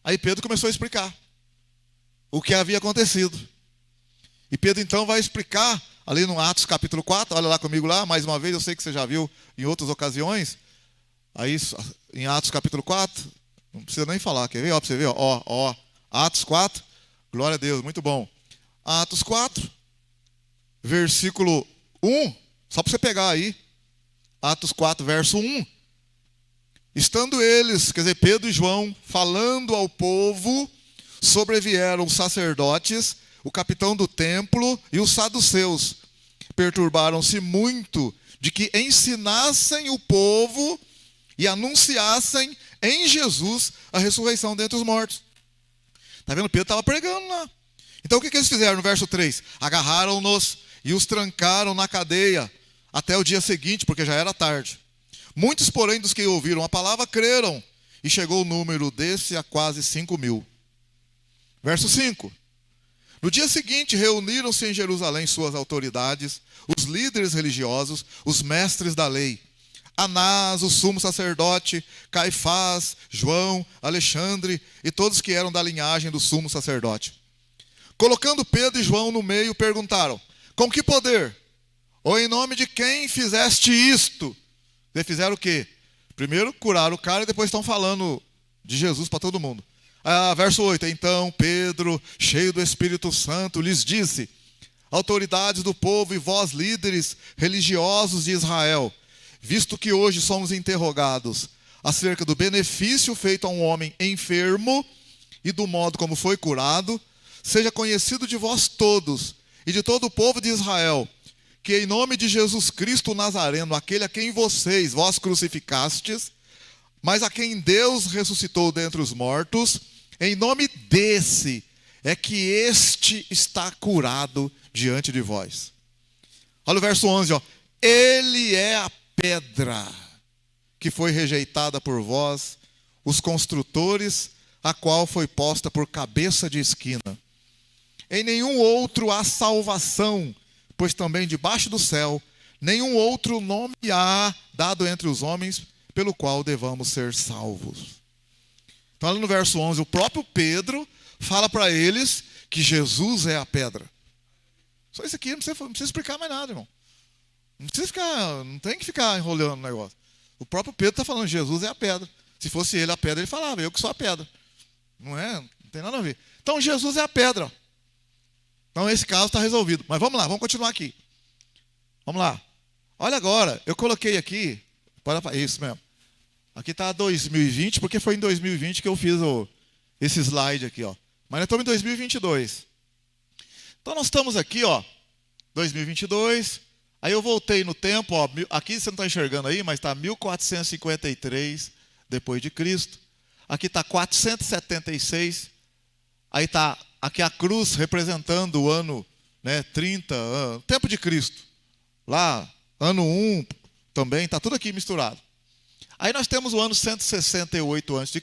Aí Pedro começou a explicar o que havia acontecido. E Pedro então vai explicar ali no Atos capítulo 4, olha lá comigo lá, mais uma vez, eu sei que você já viu em outras ocasiões. Aí em Atos capítulo 4, não precisa nem falar, quer ver? Ó, para você ver, ó, Atos 4, glória a Deus, muito bom. Atos 4, versículo Só para você pegar aí, Atos 4, verso 1. Estando eles, quer dizer, Pedro e João, falando ao povo, sobrevieram os sacerdotes, o capitão do templo e os saduceus. Perturbaram-se muito de que ensinassem o povo e anunciassem em Jesus a ressurreição dentre os mortos. Está vendo? Pedro estava pregando lá. Então o que eles fizeram no verso 3? Agarraram-nos e os trancaram na cadeia até o dia seguinte, porque já era tarde. Muitos, porém, dos que ouviram a palavra creram, e chegou o número desse a quase 5.000. Verso 5. No dia seguinte, reuniram-se em Jerusalém suas autoridades, os líderes religiosos, os mestres da lei, Anás, o sumo sacerdote, Caifás, João, Alexandre e todos que eram da linhagem do sumo sacerdote. Colocando Pedro e João no meio, perguntaram: com que poder? Ou em nome de quem fizeste isto? Eles fizeram o quê? Primeiro curaram o cara e depois estão falando de Jesus para todo mundo. Verso 8. Então Pedro, cheio do Espírito Santo, lhes disse: autoridades do povo e vós, líderes religiosos de Israel, visto que hoje somos interrogados acerca do benefício feito a um homem enfermo e do modo como foi curado, seja conhecido de vós todos e de todo o povo de Israel, que em nome de Jesus Cristo Nazareno, aquele a quem vós crucificastes, mas a quem Deus ressuscitou dentre os mortos, em nome desse é que este está curado diante de vós. Olha o verso 11, ó. Ele é a pedra que foi rejeitada por vós, os construtores, a qual foi posta por cabeça de esquina. Em nenhum outro há salvação, pois também debaixo do céu nenhum outro nome há dado entre os homens pelo qual devamos ser salvos. Então, ali no verso 11, o próprio Pedro fala para eles que Jesus é a pedra. Só isso aqui, não precisa explicar mais nada, irmão. Não tem que ficar enrolando o negócio. O próprio Pedro está falando: Jesus é a pedra. Se fosse ele a pedra, ele falava: eu que sou a pedra. Não tem nada a ver. Então, Jesus é a pedra. Então, esse caso está resolvido. Mas vamos lá, vamos continuar aqui. Vamos lá. Olha agora, eu coloquei aqui, isso mesmo. Aqui está 2020, porque foi em 2020 que eu fiz esse slide aqui, ó. Mas nós estamos em 2022. Então nós estamos aqui, ó, 2022. Aí eu voltei no tempo, ó, aqui você não está enxergando aí, mas está 1453 depois de Cristo. Aqui está 476. Aí está aqui a cruz representando o ano, 30, tempo de Cristo. Lá, ano 1 também, está tudo aqui misturado. Aí nós temos o ano 168 a.C.,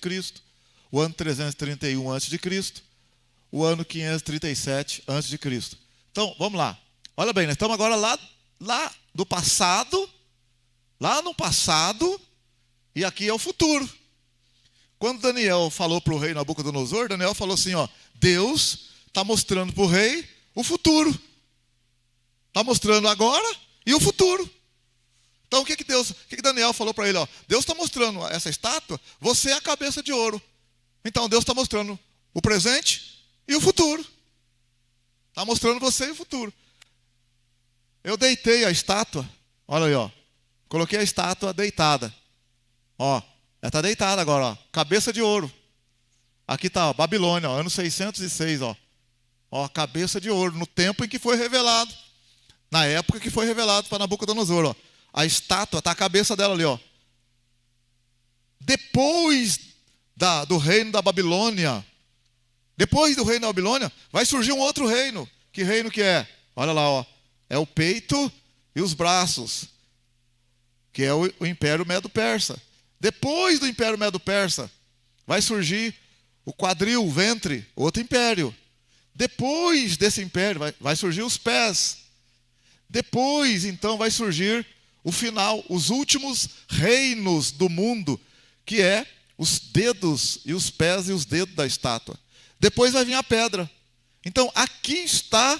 o ano 331 a.C., o ano 537 a.C. Então, vamos lá. Olha bem, nós estamos agora lá do passado, lá no passado, e aqui é o futuro. Quando Daniel falou para o rei Nabucodonosor, Daniel falou assim, ó: Deus está mostrando para o rei o futuro. Está mostrando agora e o futuro. Então o que Daniel falou para ele? Ó, Deus está mostrando essa estátua, você é a cabeça de ouro. Então Deus está mostrando o presente e o futuro. Está mostrando você e o futuro. Eu deitei a estátua, olha aí, ó. Coloquei a estátua deitada. Ó, ela está deitada agora, ó. Cabeça de ouro. Aqui está, Babilônia, ó, ano 606, ó. Ó, cabeça de ouro, no tempo em que foi revelado. Na época que foi revelado para Nabucodonosor, ó. A estátua, está a cabeça dela ali, ó. Depois do reino da Babilônia, depois do reino da Babilônia, vai surgir um outro reino. Que reino que é? Olha lá, ó. É o peito e os braços, que é o Império Medo-Persa. Depois do Império Medo-Persa, vai surgir o quadril, o ventre, outro império. Depois desse império, vai surgir os pés. Depois, então, vai surgir o final, os últimos reinos do mundo, que é os dedos e os pés e os dedos da estátua. Depois vai vir a pedra. Então, aqui está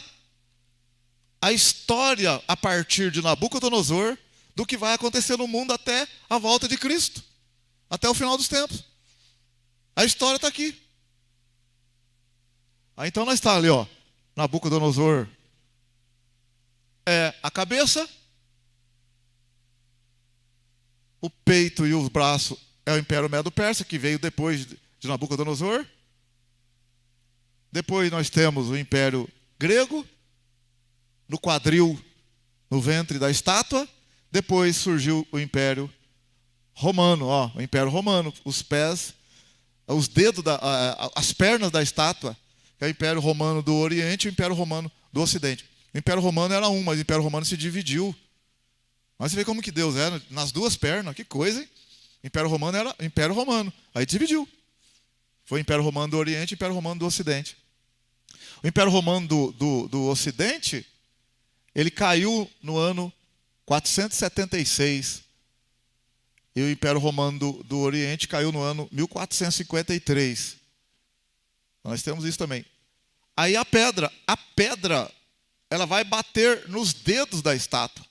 a história, a partir de Nabucodonosor, do que vai acontecer no mundo até a volta de Cristo, até o final dos tempos. A história está aqui. Aí então nós está ali, ó, Nabucodonosor é a cabeça, o peito e o braço é o Império Medo-Persa, que veio depois de Nabucodonosor. Depois nós temos o Império Grego, no quadril, no ventre da estátua. Depois surgiu o Império Romano, o Império Romano, os pés, os dedos, as pernas da estátua, que é o Império Romano do Oriente e o Império Romano do Ocidente. O Império Romano era um, mas o Império Romano se dividiu. Mas você vê como que Deus era, nas duas pernas, que coisa, hein? O Império Romano era Império Romano, aí dividiu. Foi o Império Romano do Oriente e o Império Romano do Ocidente. O Império Romano do Ocidente, ele caiu no ano 476. E o Império Romano do Oriente caiu no ano 1453. Nós temos isso também. Aí a pedra, ela vai bater nos dedos da estátua.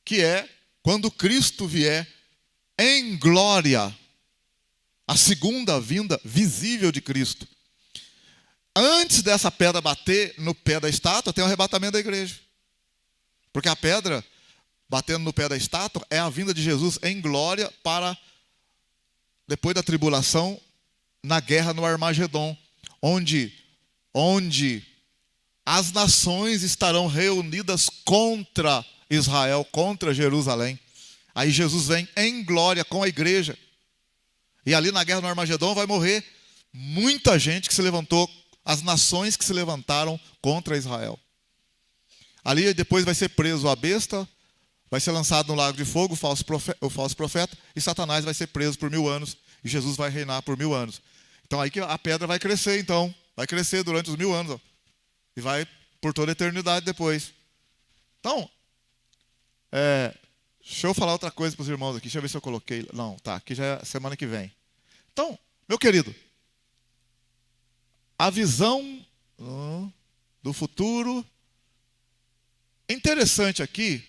Que é quando Cristo vier em glória, a segunda vinda visível de Cristo. Antes dessa pedra bater no pé da estátua, tem o arrebatamento da igreja. Porque a pedra batendo no pé da estátua é a vinda de Jesus em glória para, depois da tribulação, na guerra no Armagedon, onde as nações estarão reunidas contra Israel, contra Jerusalém. Aí Jesus vem em glória com a igreja. E ali na guerra no Armagedon vai morrer muita gente que se levantou, as nações que se levantaram contra Israel. Ali depois vai ser preso a besta, vai ser lançado no lago de fogo o falso profeta, e Satanás vai ser preso por 1000 anos, e Jesus vai reinar por 1000 anos. Então aí que a pedra vai crescer, então. Vai crescer durante os 1000 anos. E vai por toda a eternidade depois. Então, deixa eu falar outra coisa para os irmãos aqui. Deixa eu ver se eu coloquei. Não, tá. Aqui já é semana que vem. Então, meu querido, a visão do futuro. Interessante aqui,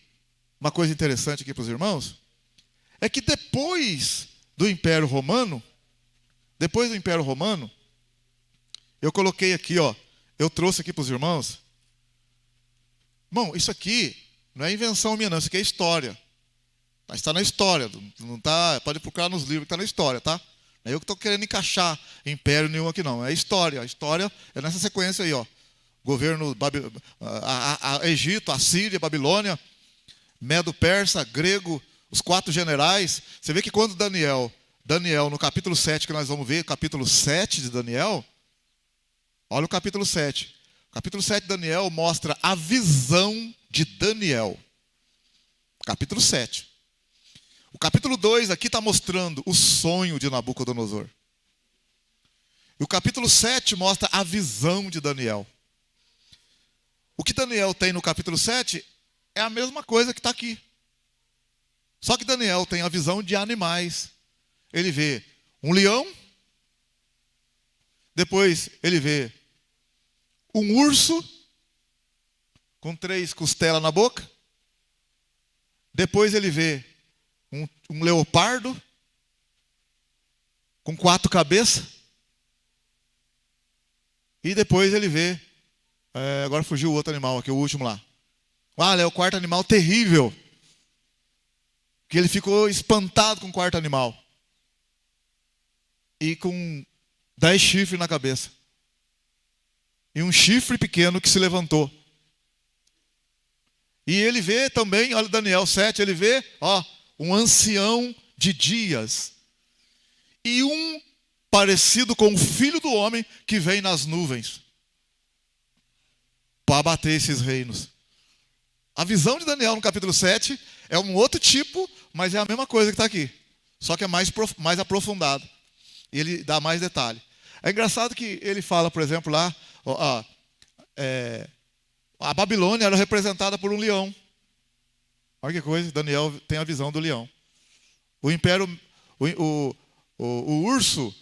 uma coisa interessante aqui para os irmãos, é que depois do Império Romano, eu coloquei aqui, eu trouxe aqui para os irmãos. Bom, isso aqui não é invenção minha não, isso aqui é história. Está na história, não tá, pode procurar nos livros que está na história, tá? Não é eu que estou querendo encaixar império nenhum aqui não, é história. A história é nessa sequência aí, governo Egito, Assíria, Babilônia, Medo-Persa, grego, os 4 generais. Você vê que quando Daniel, no capítulo 7, que nós vamos ver, capítulo 7 de Daniel, olha o capítulo 7. O capítulo 7 de Daniel mostra a visão de Daniel. Capítulo 7. O capítulo 2 aqui está mostrando o sonho de Nabucodonosor. E o capítulo 7 mostra a visão de Daniel. O que Daniel tem no capítulo 7 é a mesma coisa que está aqui. Só que Daniel tem a visão de animais. Ele vê um leão, depois ele vê um urso com 3 costelas na boca, depois ele vê um leopardo com 4 cabeças, e depois ele vê, agora fugiu o outro animal aqui, o último lá. É o 4º animal terrível, que ele ficou espantado com o 4º animal. E com 10 chifres na cabeça. E um chifre pequeno que se levantou. E ele vê também, olha Daniel 7, ele vê, um ancião de dias. E um parecido com o filho do homem que vem nas nuvens. Para abater esses reinos. A visão de Daniel no capítulo 7 é um outro tipo, mas é a mesma coisa que está aqui. Só que é mais aprofundado. E ele dá mais detalhe. É engraçado que ele fala, por exemplo, lá, a Babilônia era representada por um leão. Olha que coisa, Daniel tem a visão do leão. O império, o urso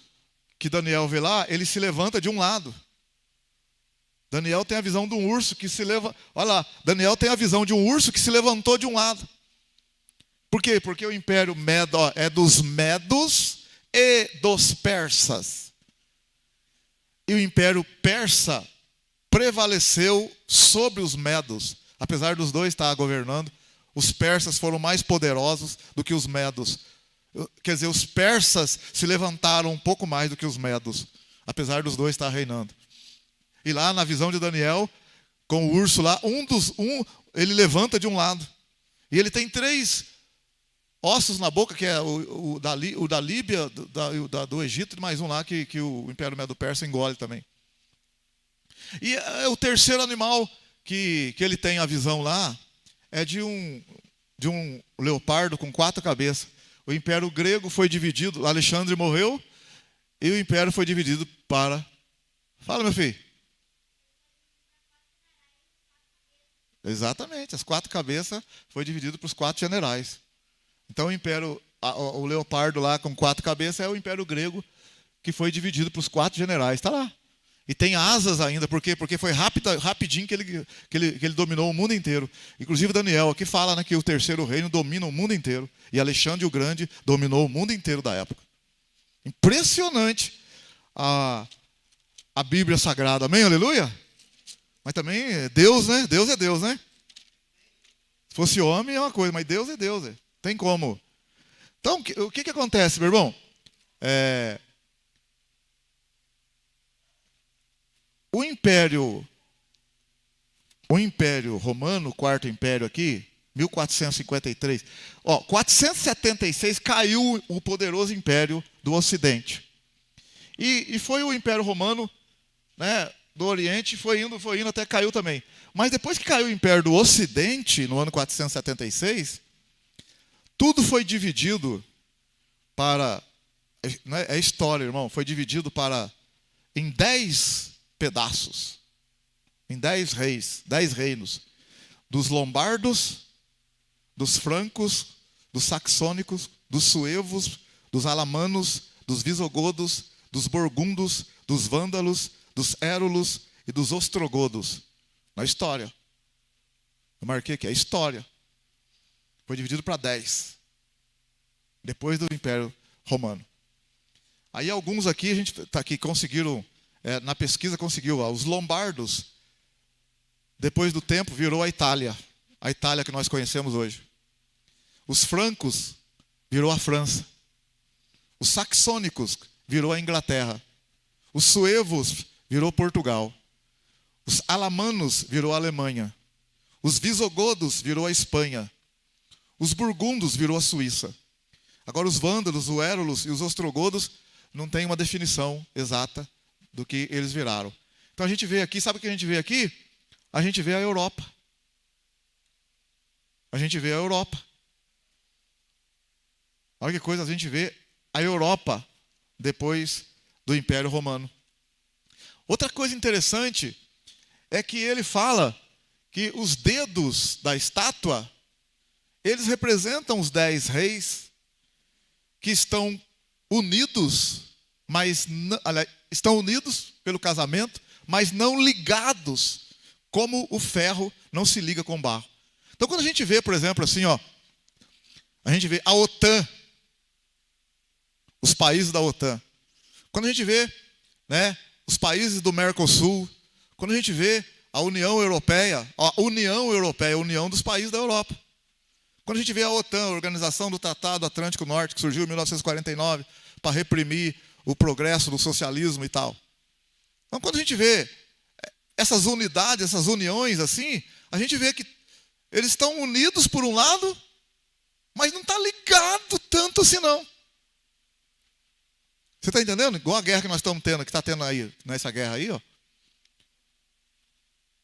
que Daniel vê lá, ele se levanta de um lado. Daniel tem a visão de um urso que se leva. Olha lá, Daniel tem a visão de um urso que se levantou de um lado. Por quê? Porque o império Medo é dos medos e dos persas. E o império persa prevaleceu sobre os medos. Apesar dos dois estar governando, os persas foram mais poderosos do que os medos. Quer dizer, os persas se levantaram um pouco mais do que os medos, apesar dos dois estar reinando. E lá na visão de Daniel, com o urso lá, ele levanta de um lado. E ele tem 3 ossos na boca, que é o da Líbia, do Egito, e mais um lá que o Império Medo-Persa engole também. E o terceiro animal que ele tem a visão lá é de um leopardo com 4 cabeças. O Império Grego foi dividido, Alexandre morreu, e o Império foi dividido para... Fala, meu filho. Exatamente, as 4 cabeças foi dividido para os 4 generais. Então o leopardo lá com 4 cabeças é o Império Grego, que foi dividido para os 4 generais. Está lá. E tem asas ainda, por quê? Porque foi rapidinho que ele dominou o mundo inteiro. Inclusive Daniel aqui fala, né, que o terceiro reino domina o mundo inteiro. E Alexandre o Grande dominou o mundo inteiro da época. Impressionante a Bíblia Sagrada. Amém? Aleluia? Mas também Deus, né? Deus é Deus, né? Se fosse homem é uma coisa, mas Deus é Deus. Tem como. Então, o que acontece, meu irmão? O Império Romano, o Quarto Império aqui, 1453. 476 caiu o poderoso Império do Ocidente. E foi o Império Romano, né, do Oriente, foi indo até caiu também. Mas depois que caiu o Império do Ocidente, no ano 476, tudo foi dividido para... É história, irmão. Foi dividido em 10 pedaços. Em 10 reinos. Dos lombardos, dos francos, dos saxônicos, dos suevos, dos alamanos, dos visigodos, dos burgundos, dos vândalos, dos érulos e dos ostrogodos. Na história. Eu marquei aqui, é história. Foi dividido para 10. Depois do Império Romano. Aí alguns aqui, a gente está aqui, conseguiram, na pesquisa conseguiu, os lombardos, depois do tempo, virou a Itália que nós conhecemos hoje. Os francos, virou a França. Os saxônicos, virou a Inglaterra. Os suevos, virou Portugal. Os alamanos, virou a Alemanha. Os visigodos, virou a Espanha. Os burgundos, virou a Suíça. Agora os vândalos, os érulos e os ostrogodos não tem uma definição exata do que eles viraram. Então a gente vê aqui, sabe o que a gente vê aqui? A gente vê a Europa. A gente vê a Europa. Olha que coisa, a gente vê a Europa depois do Império Romano. Outra coisa interessante é que ele fala que os dedos da estátua, eles representam os 10 reis que estão unidos, estão unidos pelo casamento, mas não ligados, como o ferro não se liga com o barro. Então, quando a gente vê, por exemplo, assim, a gente vê a OTAN, os países da OTAN. Quando a gente vê, né, os países do Mercosul, quando a gente vê a União Europeia, a União dos países da Europa. Quando a gente vê a OTAN, a Organização do Tratado Atlântico Norte, que surgiu em 1949 para reprimir o progresso do socialismo e tal. Então, quando a gente vê essas unidades, essas uniões assim, a gente vê que eles estão unidos por um lado, mas não está ligado tanto assim não. Você está entendendo? Igual a guerra que nós estamos tendo, que está tendo aí, nessa guerra aí, ó.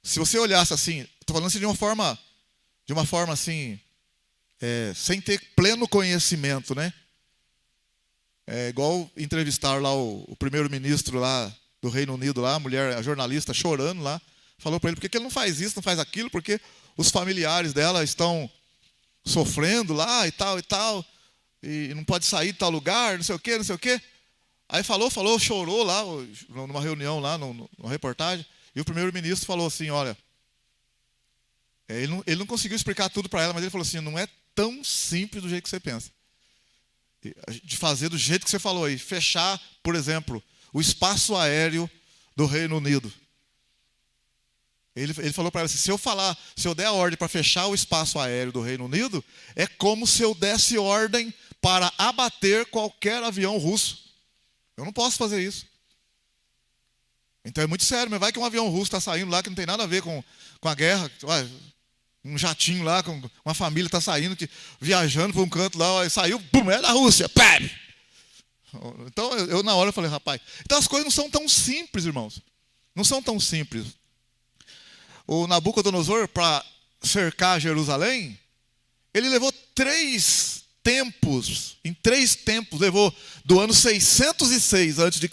Se você olhasse assim, estou falando assim de uma forma assim, sem ter pleno conhecimento, né? É igual entrevistar lá o primeiro-ministro lá do Reino Unido, lá, a jornalista chorando lá, falou para ele, por que ele não faz isso, não faz aquilo, porque os familiares dela estão sofrendo lá e tal, e não pode sair de tal lugar, não sei o quê. Aí falou, chorou lá, numa reunião lá, numa reportagem, e o primeiro-ministro falou assim, olha, ele não conseguiu explicar tudo para ela, mas ele falou assim, não é tão simples do jeito que você pensa. De fazer do jeito que você falou aí, fechar, por exemplo, o espaço aéreo do Reino Unido. Ele falou para ela assim, se eu der a ordem para fechar o espaço aéreo do Reino Unido, é como se eu desse ordem para abater qualquer avião russo. Eu não posso fazer isso. Então é muito sério, mas vai que um avião russo está saindo lá que não tem nada a ver com a guerra. Um jatinho lá, com uma família está saindo, viajando para um canto lá, saiu, pum, é da Rússia, pá! Então eu na hora falei, rapaz, então as coisas não são tão simples, irmãos. Não são tão simples. O Nabucodonosor, para cercar Jerusalém, ele levou 3 tempos, em 3 tempos, levou do ano 606 a.C.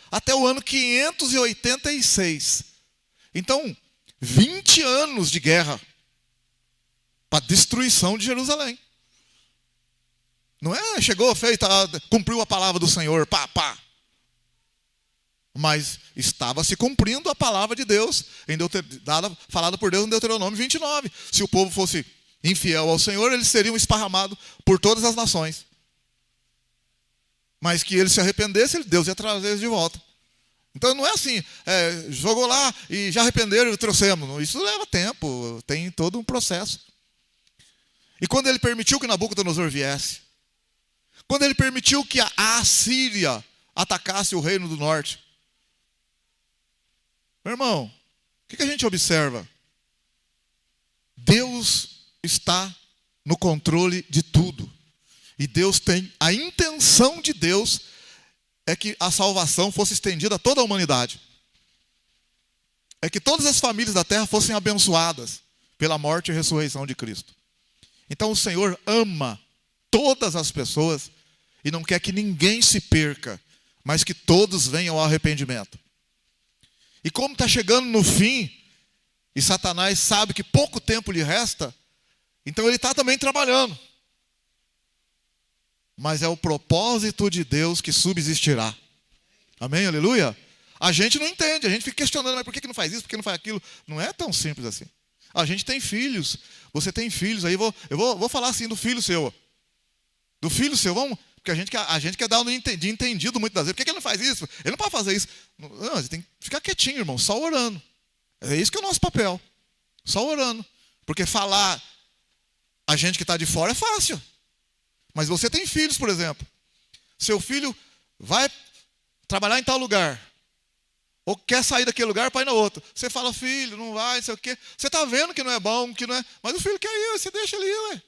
até o ano 586. Então, 20 anos de guerra para destruição de Jerusalém. Não é, chegou, fez, cumpriu a palavra do Senhor, pá, pá. Mas estava se cumprindo a palavra de Deus, falada por Deus em Deuteronômio 29. Se o povo fosse infiel ao Senhor, eles seriam esparramados por todas as nações. Mas que eles se arrependessem, Deus ia trazer eles de volta. Então não é assim, jogou lá e já arrependeram e trouxemos. Isso leva tempo, tem todo um processo. E quando ele permitiu que Nabucodonosor viesse, quando ele permitiu que a Assíria atacasse o reino do norte, meu irmão, o que a gente observa? Deus está no controle de tudo. E Deus tem, a intenção de Deus é que a salvação fosse estendida a toda a humanidade. É que todas as famílias da terra fossem abençoadas pela morte e ressurreição de Cristo. Então o Senhor ama todas as pessoas e não quer que ninguém se perca, mas que todos venham ao arrependimento. E como está chegando no fim, e Satanás sabe que pouco tempo lhe resta, então ele está também trabalhando. Mas é o propósito de Deus que subsistirá. Amém? Aleluia? A gente não entende, a gente fica questionando, mas por que não faz isso, por que não faz aquilo? Não é tão simples assim. A gente tem filhos, você tem filhos, aí eu vou falar assim do filho seu. Do filho seu, vamos... Porque a gente quer dar de entendido muitas das vezes. Por que ele não faz isso? Ele não pode fazer isso. Não, você tem que ficar quietinho, irmão, só orando. É isso que é o nosso papel. Só orando. Porque falar a gente que está de fora é fácil. Mas você tem filhos, por exemplo. Seu filho vai trabalhar em tal lugar. Ou quer sair daquele lugar para ir no outro. Você fala, filho, não vai, não sei o quê. Você está vendo que não é bom, que não é... Mas o filho quer ir, você deixa ele ir, ué.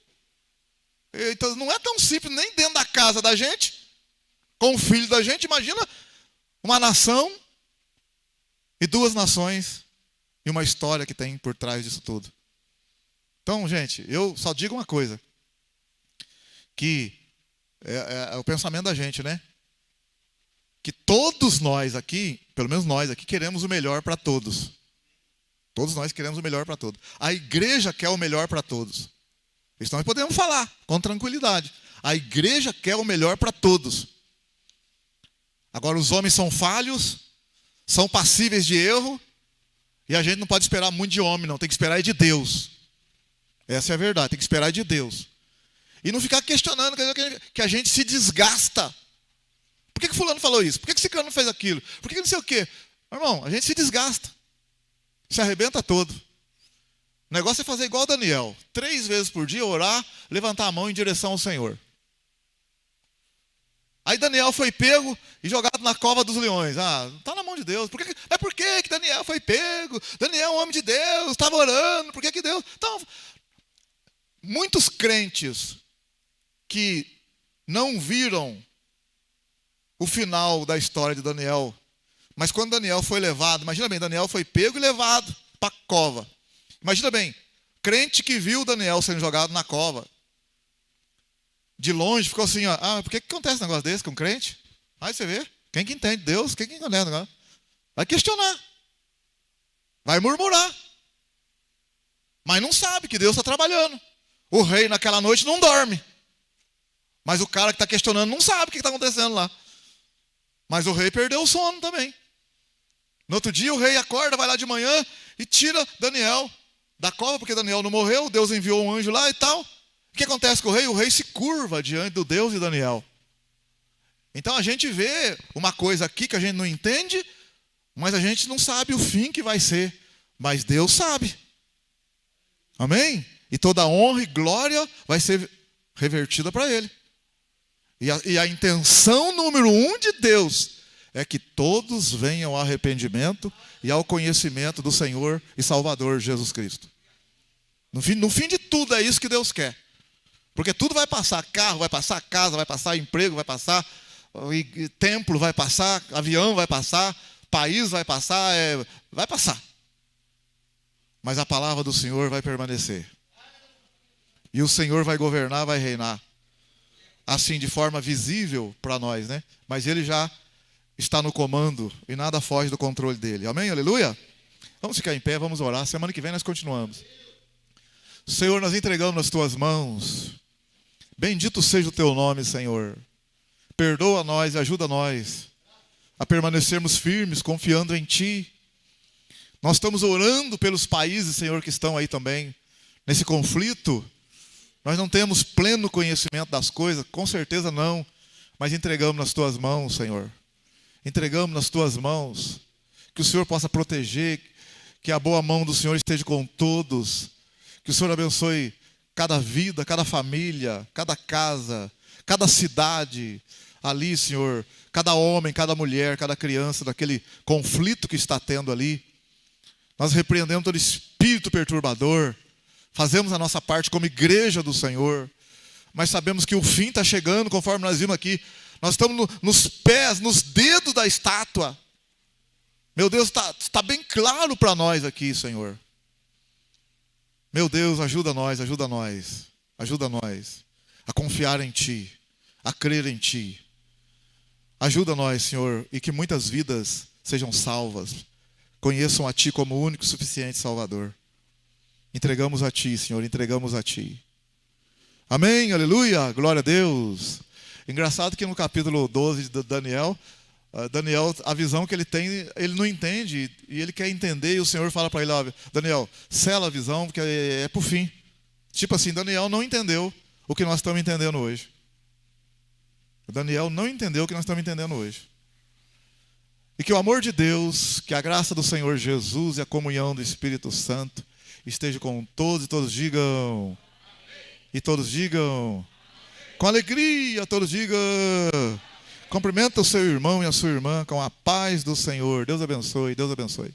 Então não é tão simples nem dentro da casa da gente, com o filho da gente. Imagina uma nação e 2 nações e uma história que tem por trás disso tudo. Então, gente, eu só digo uma coisa, que é o pensamento da gente, né? Que todos nós aqui, pelo menos nós aqui, queremos o melhor para todos. Todos nós queremos o melhor para todos. A igreja quer o melhor para todos. Isso nós podemos falar com tranquilidade. A igreja quer o melhor para todos. Agora, os homens são falhos, são passíveis de erro, e a gente não pode esperar muito de homem, não. Tem que esperar de Deus. Essa é a verdade, tem que esperar de Deus. E não ficar questionando que a gente se desgasta. Por que fulano falou isso? Por que esse cara não fez aquilo? Por que não sei o quê? Irmão, a gente se desgasta. Se arrebenta todo. O negócio é fazer igual Daniel. 3 vezes por dia, orar, levantar a mão em direção ao Senhor. Aí Daniel foi pego e jogado na cova dos leões. Está na mão de Deus. Mas por que Daniel foi pego? Daniel é um homem de Deus, estava orando. Por que Deus... Então, muitos crentes que não viram o final da história de Daniel, mas quando Daniel foi levado, imagina bem, Daniel foi pego e levado para a cova. Imagina bem, crente que viu Daniel sendo jogado na cova, de longe ficou assim, por que acontece um negócio desse com crente? Aí você vê, quem que entende Deus, quem que entende o negócio? Vai questionar, vai murmurar, mas não sabe que Deus está trabalhando. O rei naquela noite não dorme, mas o cara que está questionando não sabe o que está acontecendo lá. Mas o rei perdeu o sono também. No outro dia o rei acorda, vai lá de manhã e tira Daniel da cova, porque Daniel não morreu, Deus enviou um anjo lá e tal. O que acontece com o rei? O rei se curva diante do Deus de Daniel. Então a gente vê uma coisa aqui que a gente não entende, mas a gente não sabe o fim que vai ser Mas Deus sabe. Amém? E toda honra e glória vai ser revertida para Ele. E a intenção número 1 de Deus é que todos venham ao arrependimento e ao conhecimento do Senhor e Salvador Jesus Cristo. No fim de tudo é isso que Deus quer. Porque tudo vai passar, carro vai passar, casa vai passar, emprego vai passar, e templo vai passar, avião vai passar, país vai passar, vai passar. Mas a palavra do Senhor vai permanecer. E o Senhor vai governar, vai reinar. Assim, de forma visível para nós, né? Mas Ele já está no comando e nada foge do controle dEle. Amém? Aleluia? Vamos ficar em pé, vamos orar. Semana que vem nós continuamos. Senhor, nós entregamos nas Tuas mãos. Bendito seja o Teu nome, Senhor. Perdoa nós e ajuda nós a permanecermos firmes, confiando em Ti. Nós estamos orando pelos países, Senhor, que estão aí também, nesse conflito. Nós não temos pleno conhecimento das coisas, com certeza não, mas entregamos nas Tuas mãos, Senhor. Entregamos nas Tuas mãos, que o Senhor possa proteger, que a boa mão do Senhor esteja com todos, que o Senhor abençoe cada vida, cada família, cada casa, cada cidade, ali, Senhor, cada homem, cada mulher, cada criança, daquele conflito que está tendo ali. Nós repreendemos todo espírito perturbador, fazemos a nossa parte como igreja do Senhor, mas sabemos que o fim está chegando, conforme nós vimos aqui. Nós estamos nos pés, nos dedos da estátua. Meu Deus, está bem claro para nós aqui, Senhor. Meu Deus, ajuda nós a confiar em Ti, a crer em Ti. Ajuda nós, Senhor, e que muitas vidas sejam salvas, conheçam a Ti como o único e suficiente Salvador. Entregamos a Ti, Senhor, entregamos a Ti. Amém, aleluia, glória a Deus. Engraçado que no capítulo 12 de Daniel, a visão que ele tem, ele não entende, e ele quer entender, e o Senhor fala para ele, ó, Daniel, sela a visão, porque é pro fim. Tipo assim, Daniel não entendeu o que nós estamos entendendo hoje. Daniel não entendeu o que nós estamos entendendo hoje. E que o amor de Deus, que a graça do Senhor Jesus e a comunhão do Espírito Santo esteja com todos, e todos digam, e todos digam, com alegria, todos digam, cumprimenta o seu irmão e a sua irmã com a paz do Senhor. Deus abençoe, Deus abençoe.